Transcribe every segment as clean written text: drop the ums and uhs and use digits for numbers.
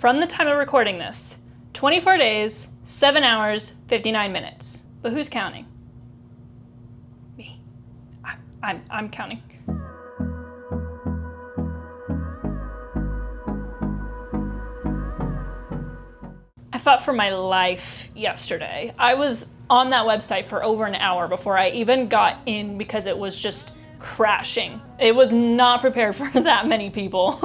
from the time of recording this, 24 days, 7 hours, 59 minutes. But who's counting? Me. I'm counting. I fought for my life yesterday. I was on that website for over an hour before I even got in because it was just crashing. It was not prepared for that many people.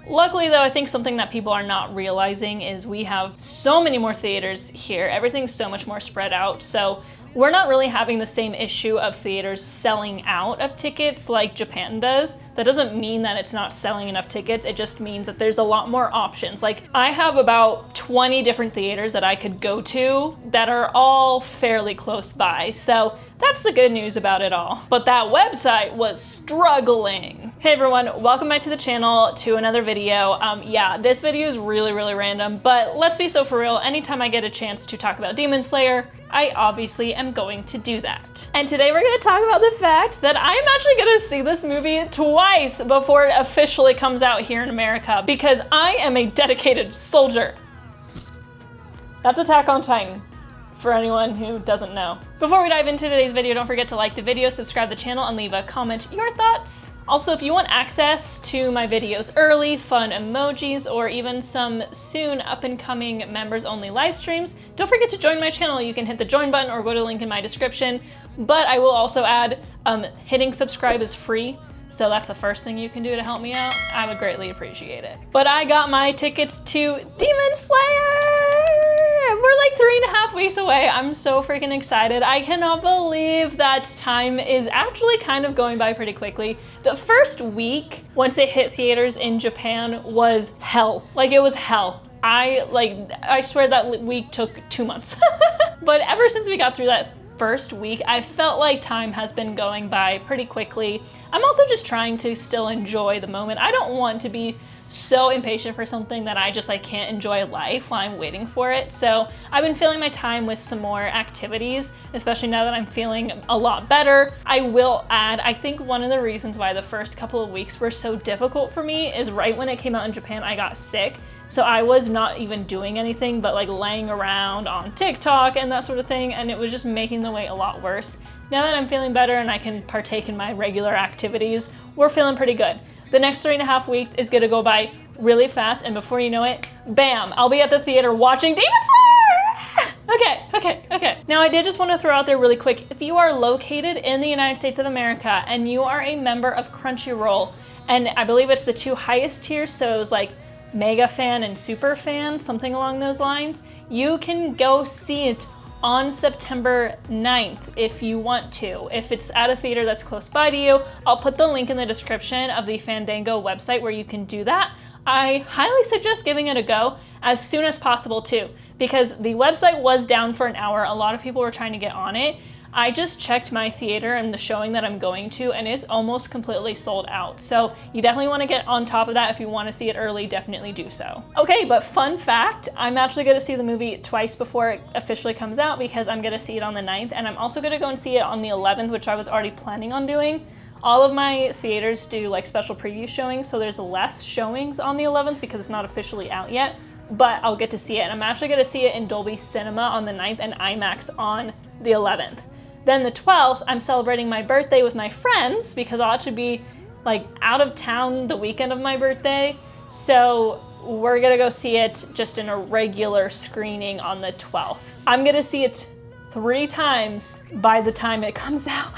Luckily though, I think something that people are not realizing is we have so many more theaters here. Everything's so much more spread out. So we're not really having the same issue of theaters selling out of tickets like Japan does. That doesn't mean that it's not selling enough tickets. It just means that there's a lot more options. Like I have about 20 different theaters that I could go to that are all fairly close by. So that's the good news about it all. But that website was struggling. Hey everyone, welcome back to the channel to another video. Yeah, this video is really random, but let's be so for real, anytime I get a chance to talk about Demon Slayer, I obviously am going to do that. And today we're gonna talk about the fact that I'm actually gonna see this movie twice before it officially comes out here in America because I am a dedicated soldier. That's Attack on Titan, for anyone who doesn't know. Before we dive into today's video, don't forget to like the video, subscribe to the channel, and leave a comment your thoughts. Also, if you want access to my videos early, fun emojis, or even some soon up-and-coming members-only live streams, don't forget to join my channel. You can hit the join button or go to the link in my description. But I will also add, hitting subscribe is free. So that's the first thing you can do to help me out. I would greatly appreciate it. But I got my tickets to Demon Slayer! We're like 3.5 weeks away. I'm so freaking excited. I cannot believe that time is actually kind of going by pretty quickly. The first week, once it hit theaters in Japan, was hell. Like, it was hell. I swear that week took 2 months. But ever since we got through that first week, I felt like time has been going by pretty quickly. I'm also just trying to still enjoy the moment. I don't want to be so impatient for something that I just can't enjoy life while I'm waiting for it. So I've been filling my time with some more activities, especially now that I'm feeling a lot better. I will add, I think one of the reasons why the first couple of weeks were so difficult for me is right when it came out in Japan, I got sick. So I was not even doing anything but laying around on TikTok and that sort of thing, and it was just making the wait a lot worse. Now that I'm feeling better and I can partake in my regular activities, we're feeling pretty good. The next 3.5 weeks is gonna go by really fast, and before you know it, bam, I'll be at the theater watching Demon Slayer! Okay. Now I did just want to throw out there really quick, if you are located in the United States of America and you are a member of Crunchyroll, and I believe it's the 2 highest tiers, so it was like Mega Fan and Super Fan, something along those lines, you can go see it on September 9th if you want to. If it's at a theater that's close by to you, I'll put the link in the description of the Fandango website where you can do that. I highly suggest giving it a go as soon as possible too, because the website was down for an hour. A lot of people were trying to get on it. I just checked my theater and the showing that I'm going to, and it's almost completely sold out. So you definitely want to get on top of that. If you want to see it early, definitely do so. Okay, but fun fact, I'm actually going to see the movie twice before it officially comes out because I'm going to see it on the 9th, and I'm also going to go and see it on the 11th, which I was already planning on doing. All of my theaters do special preview showings, so there's less showings on the 11th because it's not officially out yet, but I'll get to see it. And I'm actually going to see it in Dolby Cinema on the 9th and IMAX on the 11th. Then the 12th, I'm celebrating my birthday with my friends because I'll actually be out of town the weekend of my birthday. So we're gonna go see it just in a regular screening on the 12th. I'm gonna see it 3 times by the time it comes out.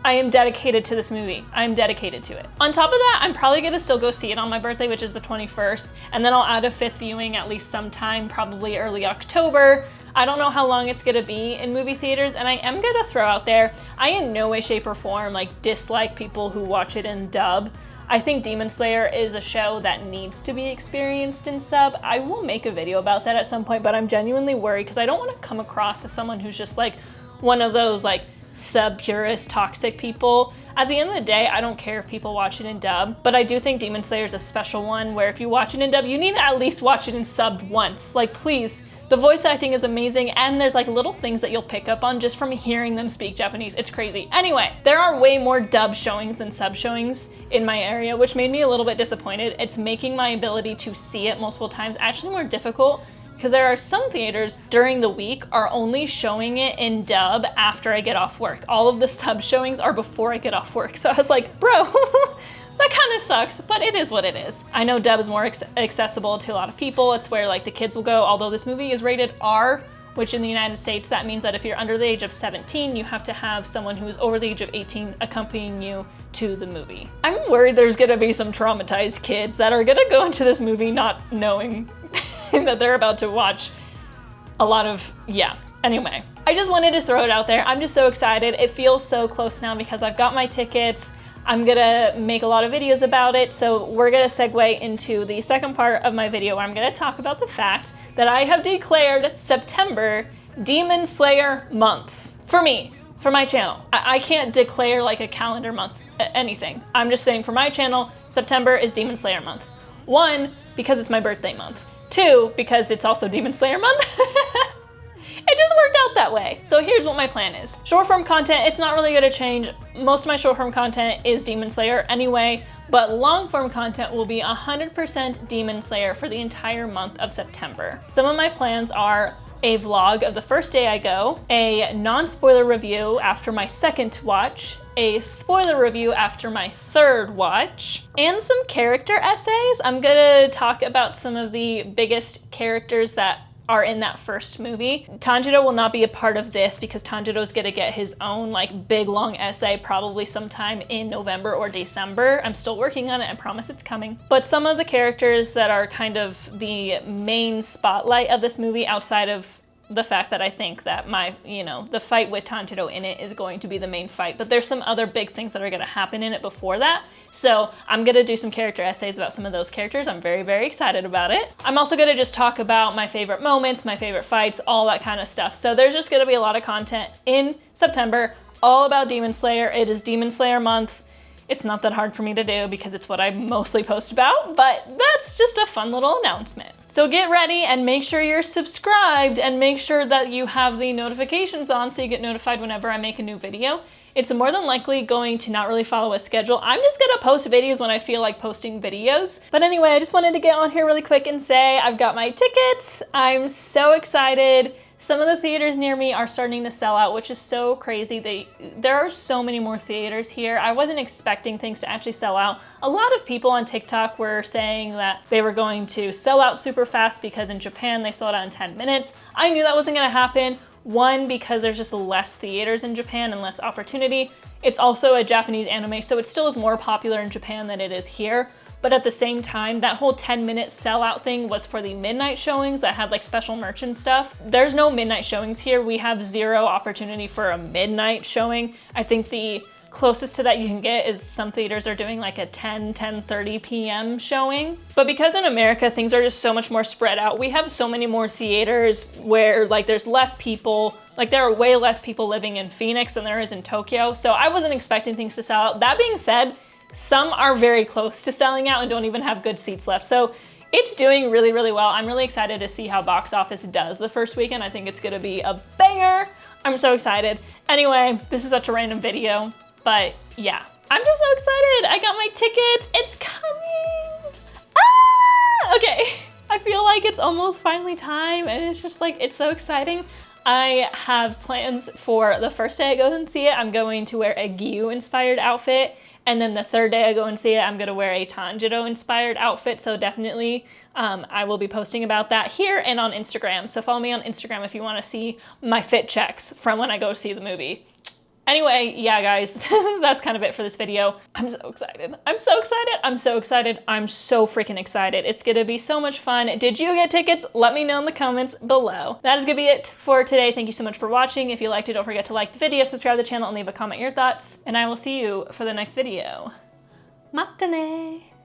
I am dedicated to this movie. I am dedicated to it. On top of that, I'm probably gonna still go see it on my birthday, which is the 21st, and then I'll add a 5th viewing at least sometime, probably early October. I don't know how long it's gonna be in movie theaters, and I am gonna throw out there, I in no way, shape, or form dislike people who watch it in dub. I think Demon Slayer is a show that needs to be experienced in sub. I will make a video about that at some point, but I'm genuinely worried because I don't want to come across as someone who's just one of those sub purist toxic people. At the end of the day, I don't care if people watch it in dub, but I do think Demon Slayer is a special one where if you watch it in dub, you need to at least watch it in sub once. Please, The voice acting is amazing, and there's like little things that you'll pick up on just from hearing them speak Japanese. It's crazy. Anyway, there are way more dub showings than sub showings in my area, which made me a little bit disappointed. It's making my ability to see it multiple times actually more difficult, because there are some theaters during the week are only showing it in dub after I get off work. All of the sub showings are before I get off work. So I was like, bro, that kind of sucks, but it is what it is. I know dub is more accessible to a lot of people. It's where like the kids will go, although this movie is rated R, which in the United States, that means that if you're under the age of 17, you have to have someone who's over the age of 18 accompanying you to the movie. I'm worried there's gonna be some traumatized kids that are gonna go into this movie not knowing that they're about to watch a lot of, yeah. Anyway, I just wanted to throw it out there. I'm just so excited. It feels so close now because I've got my tickets. I'm gonna make a lot of videos about it, so we're gonna segue into the second part of my video where I'm gonna talk about the fact that I have declared September Demon Slayer month. For me, for my channel. I can't declare like a calendar month, anything. I'm just saying for my channel, September is Demon Slayer month. 1, because it's my birthday month. 2, because it's also Demon Slayer month. It just worked out that way. So here's what my plan is. Short form content, it's not really gonna change. Most of my short form content is Demon Slayer anyway, but long form content will be 100% Demon Slayer for the entire month of September. Some of my plans are a vlog of the first day I go, a non-spoiler review after my second watch, a spoiler review after my third watch, and some character essays. I'm gonna talk about some of the biggest characters that are in that first movie. Tanjiro will not be a part of this because Tanjiro's gonna get his own like big long essay probably sometime in November or December. I'm still working on it, I promise it's coming. But some of the characters that are kind of the main spotlight of this movie outside of the fact that I think that the fight with Tanjiro in it is going to be the main fight, but there's some other big things that are gonna happen in it before that. So I'm gonna do some character essays about some of those characters. I'm very, very excited about it. I'm also gonna just talk about my favorite moments, my favorite fights, all that kind of stuff. So there's just gonna be a lot of content in September, all about Demon Slayer. It is Demon Slayer month. It's not that hard for me to do because it's what I mostly post about, but that's just a fun little announcement. So get ready and make sure you're subscribed and make sure that you have the notifications on so you get notified whenever I make a new video. It's more than likely going to not really follow a schedule. I'm just gonna post videos when I feel like posting videos. But anyway, I just wanted to get on here really quick and say I've got my tickets. I'm so excited. Some of the theaters near me are starting to sell out, which is so crazy. There are so many more theaters here. I wasn't expecting things to actually sell out. A lot of people on TikTok were saying that they were going to sell out super fast because in Japan they sold out in 10 minutes. I knew that wasn't gonna happen. 1, because there's just less theaters in Japan and less opportunity. It's also a Japanese anime, so it still is more popular in Japan than it is here. But at the same time, that whole 10-minute sellout thing was for the midnight showings that had like special merch and stuff. There's no midnight showings here. We have 0 opportunity for a midnight showing. I think the closest to that you can get is some theaters are doing like a 10:30 p.m. showing. But because in America, things are just so much more spread out. We have so many more theaters where like there's less people. Like there are way less people living in Phoenix than there is in Tokyo. So I wasn't expecting things to sell out. That being said, some are very close to selling out and don't even have good seats left. So it's doing really, really well. I'm really excited to see how box office does the first weekend. I think it's gonna be a banger. I'm so excited. Anyway, this is such a random video, but yeah, I'm just so excited. I got my tickets, it's coming. Ah! Okay, I feel like it's almost finally time and it's just like, it's so exciting. I have plans for the first day I go and see it. I'm going to wear a Gyu inspired outfit. And then the third day I go and see it, I'm gonna wear a Tanjiro inspired outfit. So definitely I will be posting about that here and on Instagram. So follow me on Instagram if you wanna see my fit checks from when I go see the movie. Anyway, yeah guys, that's kind of it for this video. I'm so excited. I'm so excited. I'm so excited. I'm so freaking excited. It's gonna be so much fun. Did you get tickets? Let me know in the comments below. That is gonna be it for today. Thank you so much for watching. If you liked it, don't forget to like the video, subscribe to the channel, and leave a comment your thoughts. And I will see you for the next video. Matane!